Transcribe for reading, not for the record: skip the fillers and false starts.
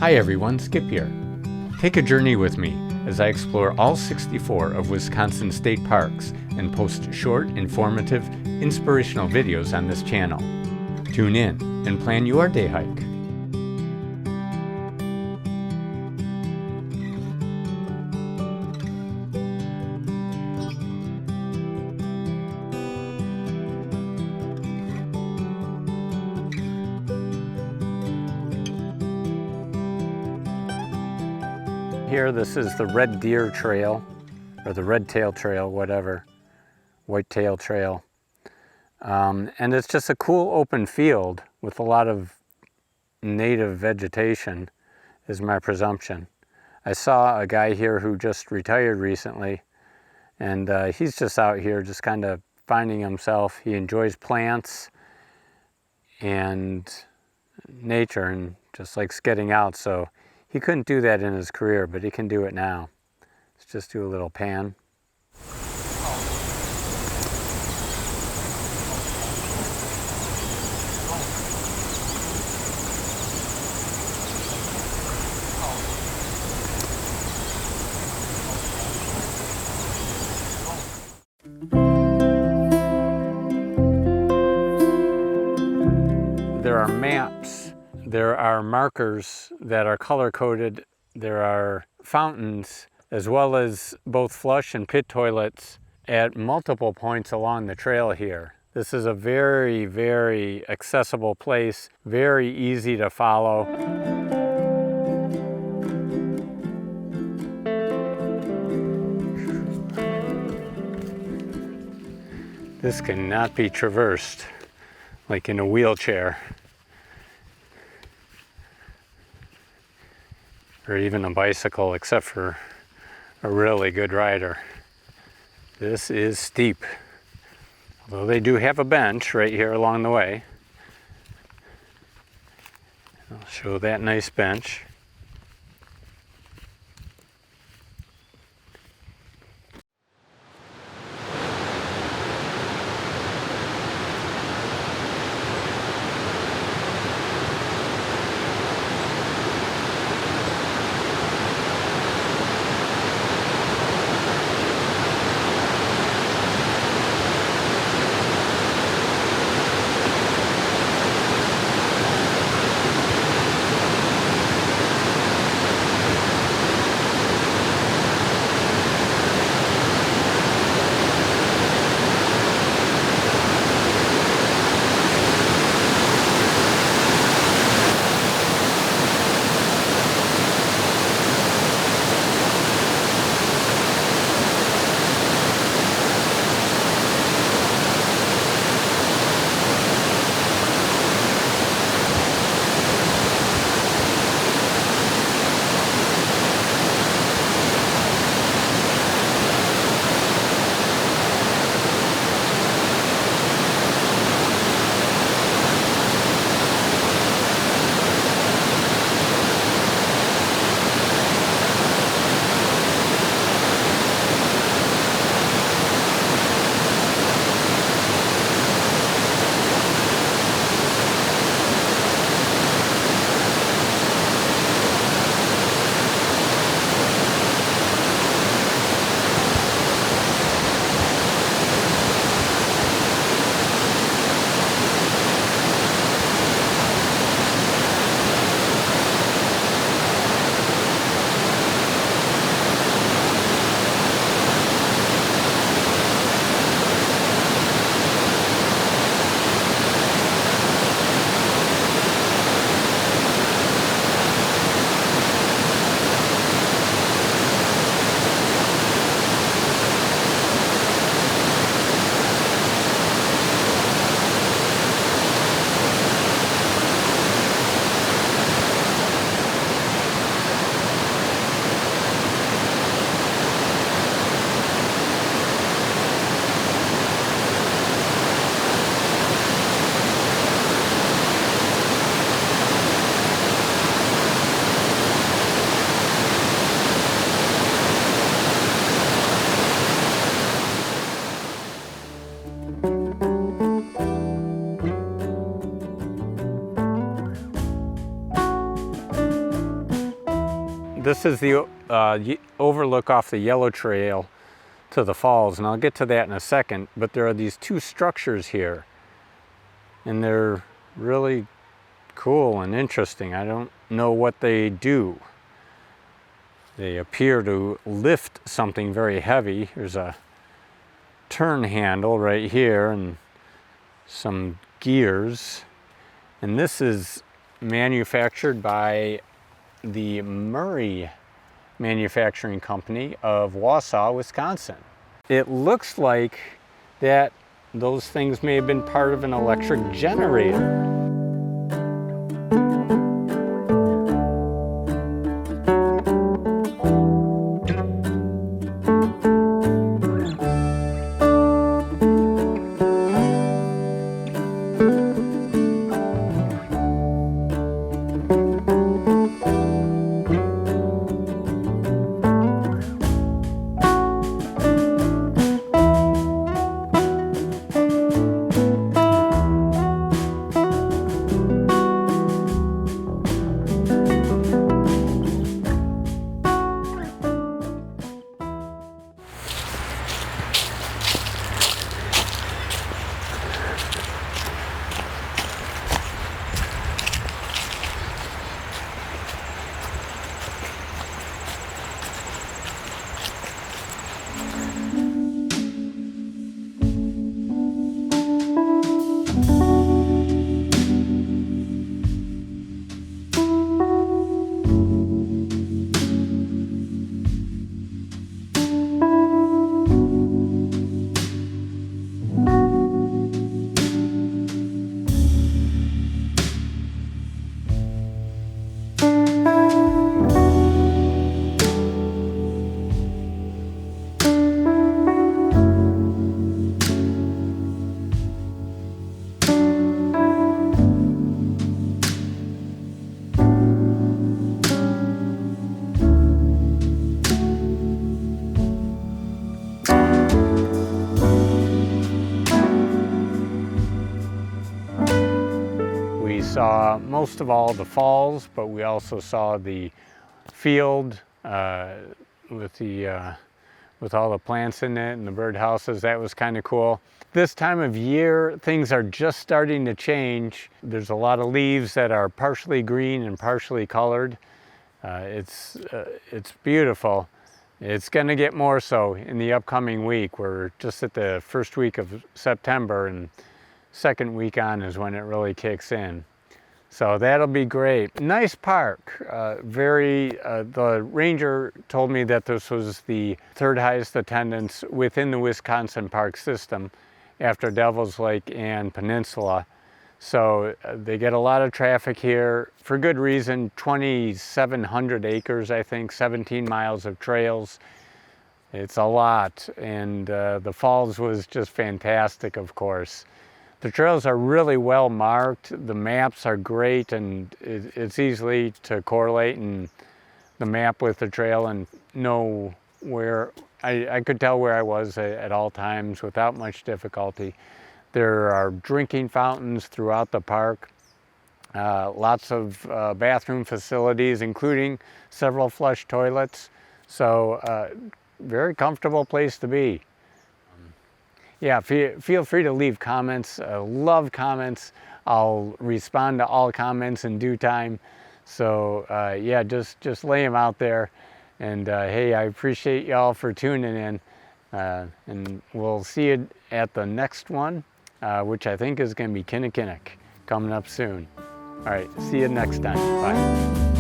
Hi everyone, Skip here. Take a journey with me as I explore all 64 of Wisconsin's state parks and post short, informative, inspirational videos on this channel. Tune in and plan your day hike. Here, this is the Red Deer Trail, or the Red Tail Trail, whatever, Whitetail Trail. And it's just a cool open field with a lot of native vegetation, is my presumption. I saw a guy here who just retired recently, and he's just out here just kind of finding himself. He enjoys plants and nature and just likes getting out, so he couldn't do that in his career, but he can do it now. Let's just do a little pan. There are maps, there are markers that are color-coded, there are fountains, as well as both flush and pit toilets at multiple points along the trail here. This is a very, very accessible place, very easy to follow. This cannot be traversed like in a wheelchair, or even a bicycle, except for a really good rider. This is steep, although they do have a bench right here along the way. I'll show that nice bench. this is the overlook off the Yellow Trail to the falls, and I'll get to that in a second, but there are these two structures here, and they're really cool and interesting. I don't know what they do. They appear to lift something very heavy. There's a turn handle right here and some gears, and this is manufactured by the Murray Manufacturing Company of Wausau, Wisconsin. It looks like that those things may have been part of an electric generator. Saw most of all the falls, but we also saw the field with all the plants in it and the birdhouses. That was kind of cool. This time of year, things are just starting to change. There's a lot of leaves that are partially green and partially colored. It's beautiful. It's going to get more so in the upcoming week. We're just at the first week of September, and second week on is when it really kicks in. So that'll be great. Nice park. The ranger told me that this was the third highest attendance within the Wisconsin park system after Devil's Lake and Peninsula. So they get a lot of traffic here for good reason. 2,700 acres, I think, 17 miles of trails. It's a lot. And the falls was just fantastic, of course. The trails are really well marked. The maps are great, and it's easily to correlate in the map with the trail and know where. I could tell where I was at all times without much difficulty. There are drinking fountains throughout the park, lots of bathroom facilities, including several flush toilets. So very comfortable place to be. Yeah, feel free to leave comments. I love comments. I'll respond to all comments in due time. So yeah, just lay them out there. And hey, I appreciate y'all for tuning in. And we'll see you at the next one, which I think is going to be Kinnikinnick, coming up soon. All right, see you next time. Bye.